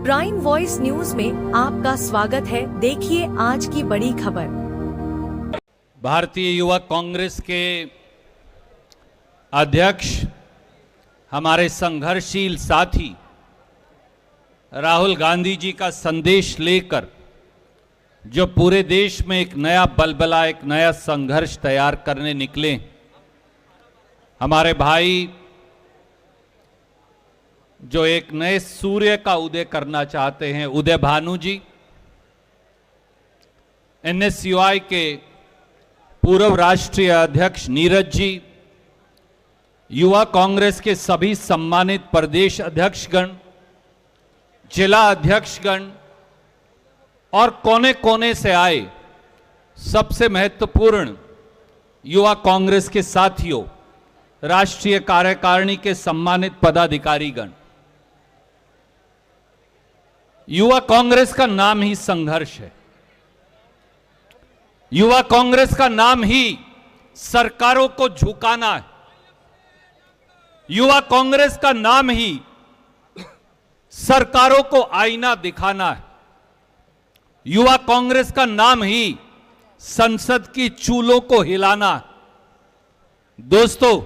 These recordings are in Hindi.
प्राइम वॉइस न्यूज में आपका स्वागत है। देखिए आज की बड़ी खबर। भारतीय युवा कांग्रेस के अध्यक्ष, हमारे संघर्षशील साथी राहुल गांधी जी का संदेश लेकर जो पूरे देश में एक नया बलबला, एक नया संघर्ष तैयार करने निकले, हमारे भाई जो एक नए सूर्य का उदय करना चाहते हैं, उदय भानु जी, एनएसयूआई के पूर्व राष्ट्रीय अध्यक्ष नीरज जी, युवा कांग्रेस के सभी सम्मानित प्रदेश अध्यक्षगण, जिला अध्यक्षगण और कोने कोने से आए सबसे महत्वपूर्ण युवा कांग्रेस के साथियों, राष्ट्रीय कार्यकारिणी के सम्मानित पदाधिकारीगण, युवा कांग्रेस का नाम ही संघर्ष है। युवा कांग्रेस का नाम ही सरकारों को झुकाना है। युवा कांग्रेस का नाम ही सरकारों को आईना दिखाना है। युवा कांग्रेस का नाम ही संसद की चूलों को हिलाना है। दोस्तों,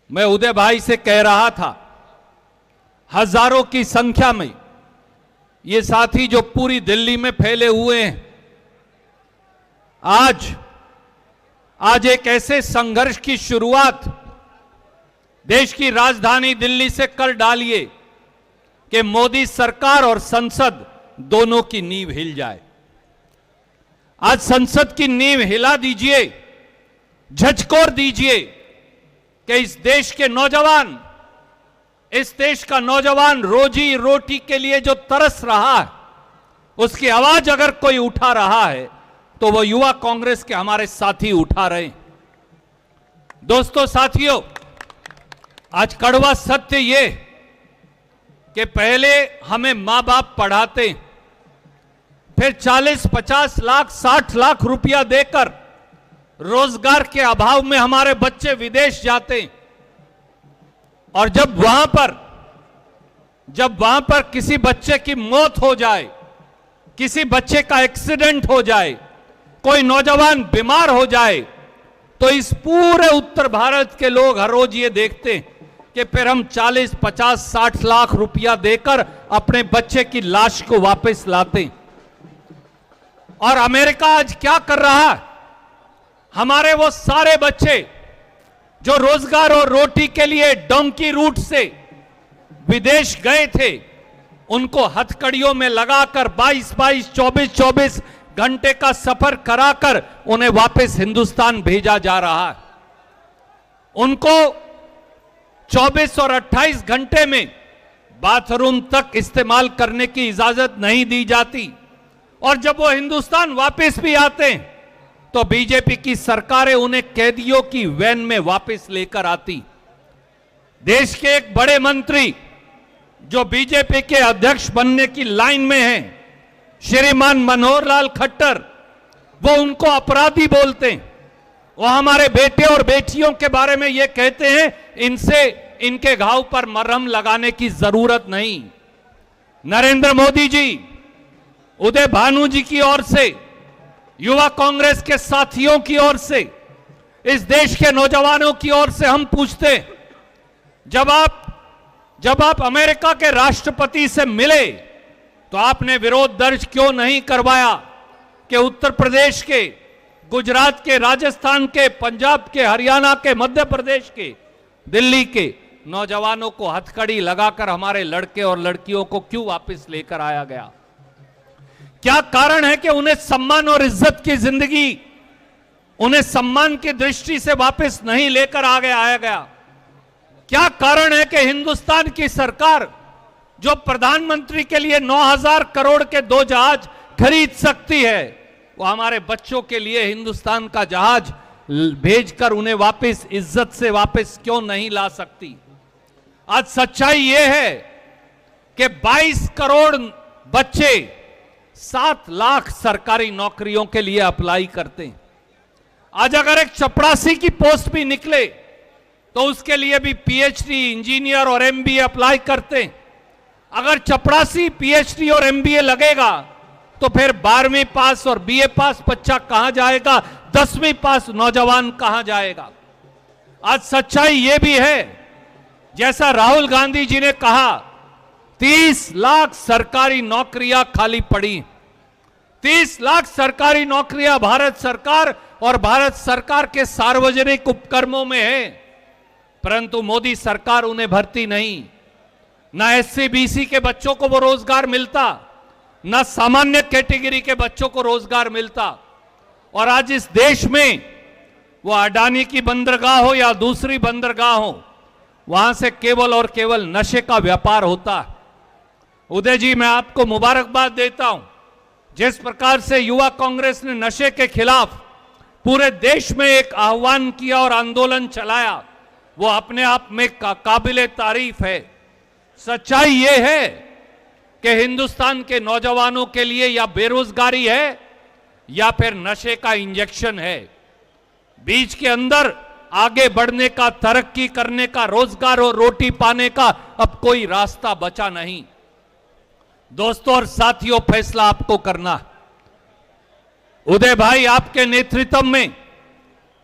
मैं उदय भाई से कह रहा था, हजारों की संख्या में ये साथी जो पूरी दिल्ली में फैले हुए हैं, आज एक ऐसे संघर्ष की शुरुआत देश की राजधानी दिल्ली से कर डालिए कि मोदी सरकार और संसद दोनों की नींव हिल जाए। आज संसद की नींव हिला दीजिए, झकझोर दीजिए कि इस देश के नौजवान, इस देश का नौजवान रोजी रोटी के लिए जो तरस रहा है, उसकी आवाज अगर कोई उठा रहा है तो वो युवा कांग्रेस के हमारे साथी उठा रहे हैं। दोस्तों, साथियों, आज कड़वा सत्य ये कि पहले हमें मां बाप पढ़ाते, फिर 40-50 लाख 60 लाख रुपया देकर रोजगार के अभाव में हमारे बच्चे विदेश जाते, और जब वहां पर किसी बच्चे की मौत हो जाए, किसी बच्चे का एक्सीडेंट हो जाए, कोई नौजवान बीमार हो जाए, तो इस पूरे उत्तर भारत के लोग हर रोज ये देखते हैं कि फिर हम 40, 50, 60 लाख रुपया देकर अपने बच्चे की लाश को वापस लाते। और अमेरिका आज क्या कर रहा है? हमारे वो सारे बच्चे जो रोजगार और रोटी के लिए डोंकी रूट से विदेश गए थे, उनको हथकड़ियों में लगाकर 22-22, 24-24 घंटे का सफर कराकर उन्हें वापस हिंदुस्तान भेजा जा रहा है। उनको 24 और 28 घंटे में बाथरूम तक इस्तेमाल करने की इजाजत नहीं दी जाती, और जब वो हिंदुस्तान वापस भी आते हैं तो बीजेपी की सरकारें उन्हें कैदियों की वैन में वापस लेकर आती। देश के एक बड़े मंत्री जो बीजेपी के अध्यक्ष बनने की लाइन में हैं, श्रीमान मनोहर लाल खट्टर, वो उनको अपराधी बोलते हैं। वो हमारे बेटे और बेटियों के बारे में ये कहते हैं, इनके घाव पर मरहम लगाने की जरूरत नहीं। नरेंद्र मोदी जी, उदय भानु जी की ओर से, युवा कांग्रेस के साथियों की ओर से, इस देश के नौजवानों की ओर से हम पूछते हैं, जब आप अमेरिका के राष्ट्रपति से मिले तो आपने विरोध दर्ज क्यों नहीं करवाया कि उत्तर प्रदेश के, गुजरात के, राजस्थान के, पंजाब के, हरियाणा के, मध्य प्रदेश के, दिल्ली के नौजवानों को हथकड़ी लगाकर हमारे लड़के और लड़कियों को क्यों वापस लेकर आया गया? क्या कारण है कि उन्हें सम्मान और इज्जत की जिंदगी, उन्हें सम्मान की दृष्टि से वापस नहीं लेकर आया गया? क्या कारण है कि हिंदुस्तान की सरकार जो प्रधानमंत्री के लिए 9,000 करोड़ के 2 जहाज खरीद सकती है, वो हमारे बच्चों के लिए हिंदुस्तान का जहाज भेजकर उन्हें वापस इज्जत से वापस क्यों नहीं ला सकती? आज सच्चाई ये है कि 22 करोड़ बच्चे 7 लाख सरकारी नौकरियों के लिए अप्लाई करते हैं। आज अगर एक चपरासी की पोस्ट भी निकले तो उसके लिए भी पीएचडी, इंजीनियर और एमबीए अप्लाई करते हैं। अगर चपरासी पीएचडी और एमबीए लगेगा तो फिर 12वीं पास और बीए पास बच्चा कहां जाएगा, 10वीं पास नौजवान कहां जाएगा। आज सच्चाई यह भी है, जैसा राहुल गांधी जी ने कहा, 30 लाख सरकारी नौकरियां खाली पड़ी। 30 लाख सरकारी नौकरियां भारत सरकार और भारत सरकार के सार्वजनिक उपक्रमों में है, परंतु मोदी सरकार उन्हें भरती नहीं। ना एससी बीसी के बच्चों को वो रोजगार मिलता, ना सामान्य कैटेगरी के बच्चों को रोजगार मिलता। और आज इस देश में वो अडानी की बंदरगाह हो या दूसरी बंदरगाह हो, वहां से केवल और केवल नशे का व्यापार होता है। उदय जी, मैं आपको मुबारकबाद देता हूं, जिस प्रकार से युवा कांग्रेस ने नशे के खिलाफ पूरे देश में एक आह्वान किया और आंदोलन चलाया, वो अपने आप में काबिले तारीफ है। सच्चाई ये है कि हिंदुस्तान के नौजवानों के लिए या बेरोजगारी है या फिर नशे का इंजेक्शन है। बीच के अंदर आगे बढ़ने का, तरक्की करने का, रोजगार और रोटी पाने का अब कोई रास्ता बचा नहीं। दोस्तों और साथियों, फैसला आपको करना। उदय भाई, आपके नेतृत्व में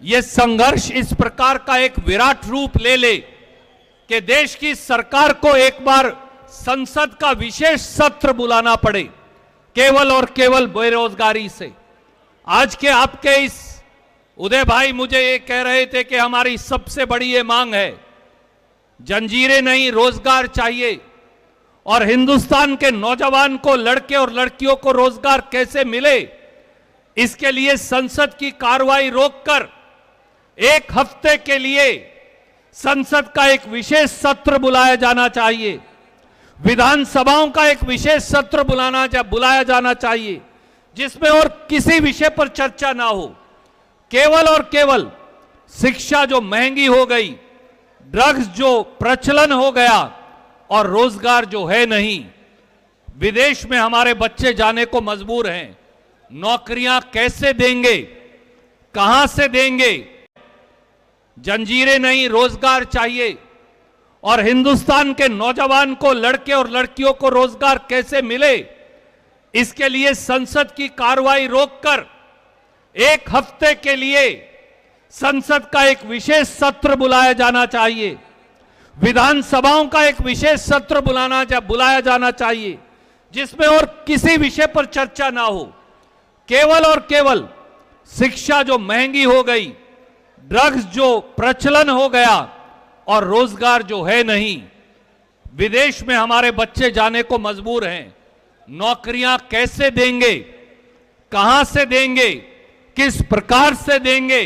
यह संघर्ष इस प्रकार का एक विराट रूप ले ले कि देश की सरकार को एक बार संसद का विशेष सत्र बुलाना पड़े, केवल और केवल बेरोजगारी से। आज के आपके इस उदय भाई मुझे ये कह रहे थे कि हमारी सबसे बड़ी ये मांग है, जंजीरें नहीं, रोजगार चाहिए। और हिंदुस्तान के नौजवान को, लड़के और लड़कियों को रोजगार कैसे मिले, इसके लिए संसद की कार्रवाई रोककर एक हफ्ते के लिए संसद का एक विशेष सत्र बुलाया जाना चाहिए। विधानसभाओं का एक विशेष सत्र बुलाया जाना चाहिए, जिसमें और किसी विषय पर चर्चा ना हो, केवल और केवल शिक्षा जो महंगी हो गई, ड्रग्स जो प्रचलन हो गया और रोजगार जो है नहीं। विदेश में हमारे बच्चे जाने को मजबूर हैं, नौकरियां कैसे देंगे, कहां से देंगे? जंजीरें नहीं, रोजगार चाहिए। और हिंदुस्तान के नौजवान को, लड़के और लड़कियों को रोजगार कैसे मिले, इसके लिए संसद की कार्रवाई रोककर एक हफ्ते के लिए संसद का एक विशेष सत्र बुलाया जाना चाहिए। विधानसभाओं का एक विशेष सत्र बुलाया जाना चाहिए, जिसमें और किसी विषय पर चर्चा ना हो, केवल और केवल शिक्षा जो महंगी हो गई, ड्रग्स जो प्रचलन हो गया और रोजगार जो है नहीं। विदेश में हमारे बच्चे जाने को मजबूर हैं, नौकरियां कैसे देंगे, कहां से देंगे, किस प्रकार से देंगे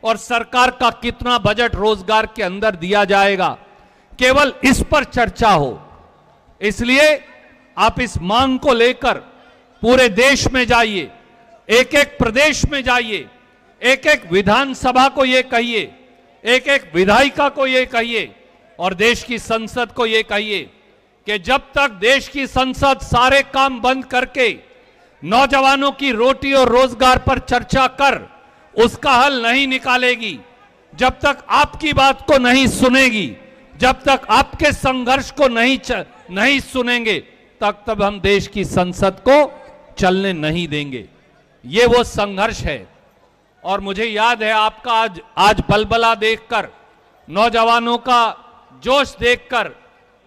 और सरकार का कितना बजट रोजगार के अंदर दिया जाएगा, केवल इस पर चर्चा हो। इसलिए आप इस मांग को लेकर पूरे देश में जाइए, एक एक प्रदेश में जाइए, एक एक विधानसभा को ये कहिए, एक एक विधायिका को ये कहिए और देश की संसद को ये कहिए कि जब तक देश की संसद सारे काम बंद करके नौजवानों की रोटी और रोजगार पर चर्चा कर उसका हल नहीं निकालेगी, जब तक आपकी बात को नहीं सुनेगी, जब तक आपके संघर्ष को नहीं सुनेंगे, तब हम देश की संसद को चलने नहीं देंगे। ये वो संघर्ष है। और मुझे याद है आपका आज बलबला देखकर, नौजवानों का जोश देखकर,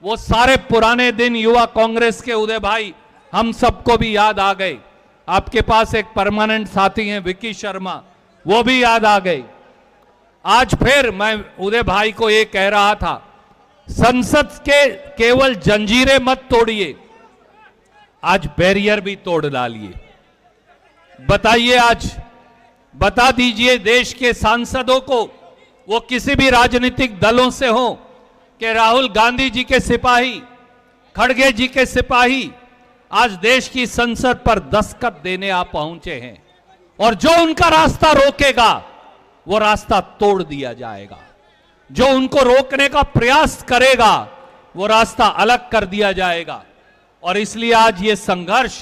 वो सारे पुराने दिन युवा कांग्रेस के उदय भाई हम सबको भी याद आ गए। आपके पास एक परमानेंट साथी हैं विकी शर्मा, वो भी याद आ गए। आज फिर मैं उदय भाई को ये कह रहा था, संसद के केवल जंजीरें मत तोड़िए, आज बैरियर भी तोड़ डालिए। बताइए, आज बता दीजिए देश के सांसदों को, वो किसी भी राजनीतिक दलों से हो, कि राहुल गांधी जी के सिपाही, खड़गे जी के सिपाही आज देश की संसद पर दस्तखत देने आ पहुंचे हैं और जो उनका रास्ता रोकेगा वो रास्ता तोड़ दिया जाएगा, जो उनको रोकने का प्रयास करेगा वो रास्ता अलग कर दिया जाएगा। और इसलिए आज ये संघर्ष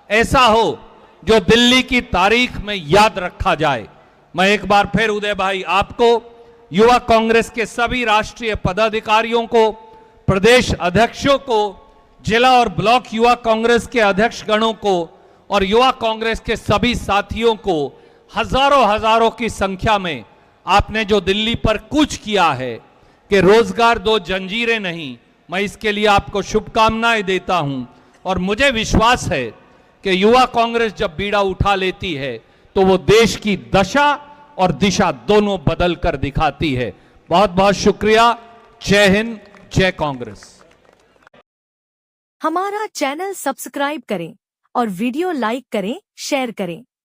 ऐसा हो जो दिल्ली की तारीख में याद रखा जाए। मैं एक बार फिर उदय भाई आपको, युवा कांग्रेस के सभी राष्ट्रीय पदाधिकारियों को, प्रदेश अध्यक्षों को, जिला और ब्लॉक युवा कांग्रेस के अध्यक्ष गणों को और युवा कांग्रेस के सभी साथियों को हजारों हजारों की संख्या में आपने जो दिल्ली पर कूच किया है कि रोजगार दो जंजीरें नहीं, मैं इसके लिए आपको शुभकामनाएं देता हूं। और मुझे विश्वास है कि युवा कांग्रेस जब बीड़ा उठा लेती है तो वो देश की दशा और दिशा दोनों बदल कर दिखाती है। बहुत बहुत शुक्रिया। जय हिंद, जय कांग्रेस। हमारा चैनल सब्सक्राइब करें और वीडियो लाइक करें, शेयर करें।